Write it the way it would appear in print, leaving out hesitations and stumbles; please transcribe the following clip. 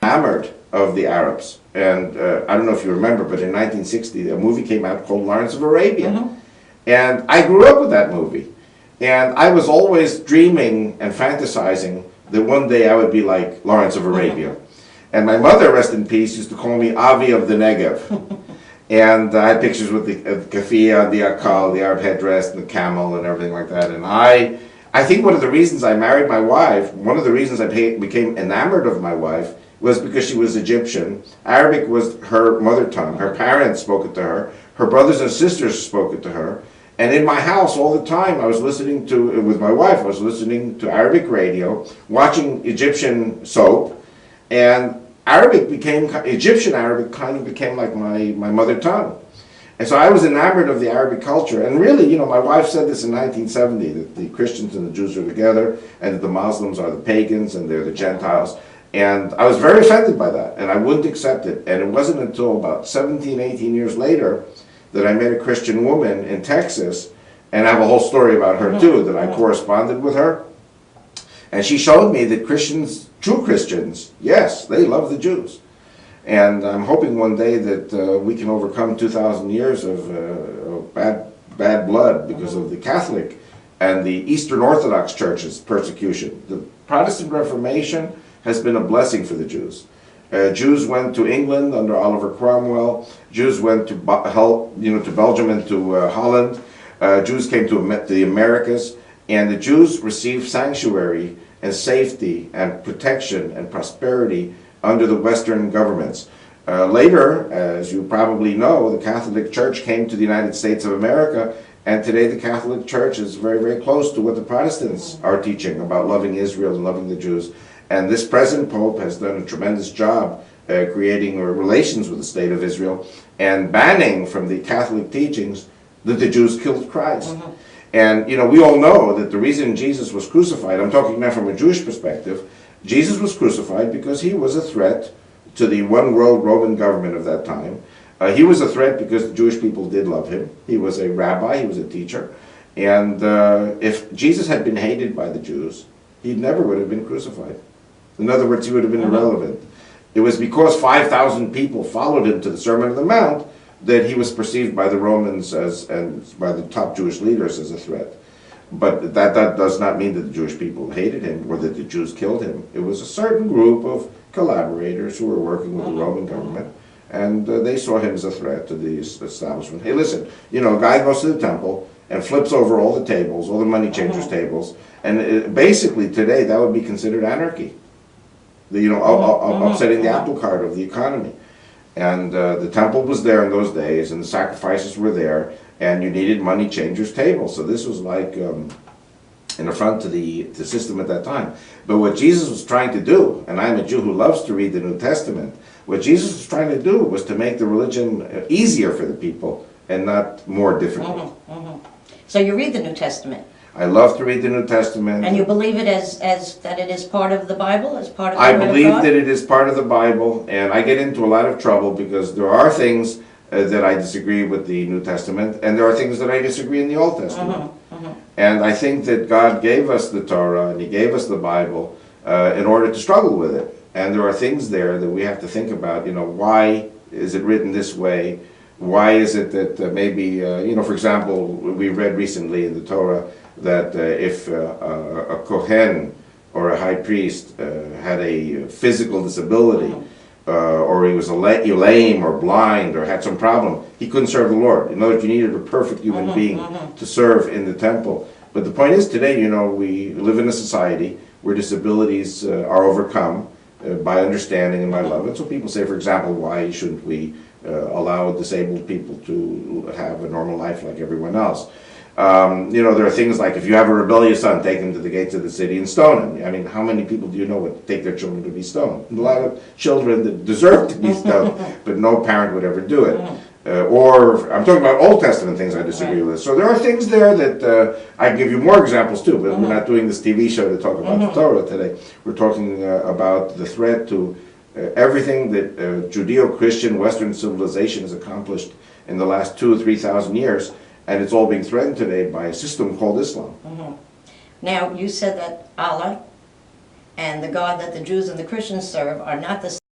enamored of the Arabs. And I don't know if you remember, but in 1960, a movie came out called Lawrence of Arabia. And I grew up with that movie. And I was always dreaming and fantasizing that one day I would be like Lawrence of Arabia. And my mother, rest in peace, used to call me Avi of the Negev. And I had pictures with the keffiyeh, the akal, the Arab headdress, and the camel, and everything like that. And I think one of the reasons I married my wife, one of the reasons I became enamored of my wife, was because she was Egyptian. Arabic was her mother tongue. Her parents spoke it to her. Her brothers and sisters spoke it to her. And in my house all the time, I was listening to, with my wife, I was listening to Arabic radio, watching Egyptian soap, and Egyptian Arabic kind of became like my mother tongue. And so I was enamored of the Arabic culture. And really, you know, my wife said this in 1970, that the Christians and the Jews are together, and that the Muslims are the pagans, and they're the Gentiles. And I was very offended by that, and I wouldn't accept it. And it wasn't until about 17, 18 years later that I met a Christian woman in Texas, and I have a whole story about her too, that I corresponded with her. And she showed me that Christians, true Christians, yes, they love the Jews. And I'm hoping one day that we can overcome 2,000 years of bad blood because of the Catholic and the Eastern Orthodox Church's persecution. The Protestant Reformation has been a blessing for the Jews. Jews went to England under Oliver Cromwell. Jews went to Belgium and to Holland. Jews came to the Americas, and the Jews received sanctuary and safety and protection and prosperity under the Western governments. Later, as you probably know, the Catholic Church came to the United States of America, and today the Catholic Church is very, very close to what the Protestants are teaching about loving Israel and loving the Jews. And this present Pope has done a tremendous job creating relations with the State of Israel and banning from the Catholic teachings that the Jews killed Christ. And, you know, we all know that the reason Jesus was crucified, I'm talking now from a Jewish perspective, Jesus was crucified because he was a threat to the one world Roman government of that time. He was a threat because the Jewish people did love him. He was a rabbi, he was a teacher. And if Jesus had been hated by the Jews, he never would have been crucified. In other words, he would have been irrelevant. It was because 5,000 people followed him to the Sermon on the Mount that he was perceived by the Romans and by the top Jewish leaders as a threat. But that does not mean that the Jewish people hated him or that the Jews killed him. It was a certain group of collaborators who were working with the Roman government, and they saw him as a threat to the establishment. Hey, listen, you know, a guy goes to the temple and flips over all the tables, all the money changers' tables, and basically today that would be considered anarchy. Upsetting the apple cart of the economy. And the temple was there in those days, and the sacrifices were there, and you needed money changers' tables. So this was like an affront to the system at that time. But what Jesus was trying to do, and I'm a Jew who loves to read the New Testament, what Jesus was trying to do was to make the religion easier for the people and not more difficult. So you read the New Testament? I love to read the New Testament. And you believe it as that it is part of the Bible, as part of the I Word of believe God? that it is part of the Bible, and I get into a lot of trouble because there are things that I disagree with the New Testament, and there are things that I disagree in the Old Testament. And I think that God gave us the Torah, and He gave us the Bible in order to struggle with it. And there are things there that we have to think about, you know, why is it written this way? Why is it that maybe, for example, we read recently in the Torah that if a Kohen or a high priest had a physical disability, or he was lame or blind or had some problem, he couldn't serve the Lord. In other words, you needed a perfect human being to serve in the temple. But the point is today, you know, we live in a society where disabilities are overcome by understanding and by love. And so people say, for example, why shouldn't we allow disabled people to have a normal life like everyone else? There are things like if you have a rebellious son, take him to the gates of the city and stone him. I mean, how many people do you know would take their children to be stoned? A lot of children that deserve to be stoned, but no parent would ever do it. Or I'm talking about Old Testament things I disagree with. So there are things there that I can give you more examples too, but we're not doing this TV show to talk about the Torah today. We're talking about the threat to everything that Judeo-Christian Western civilization has accomplished in the last 2,000 or 3,000 years. And it's all being threatened today by a system called Islam. Now, you said that Allah and the God that the Jews and the Christians serve are not the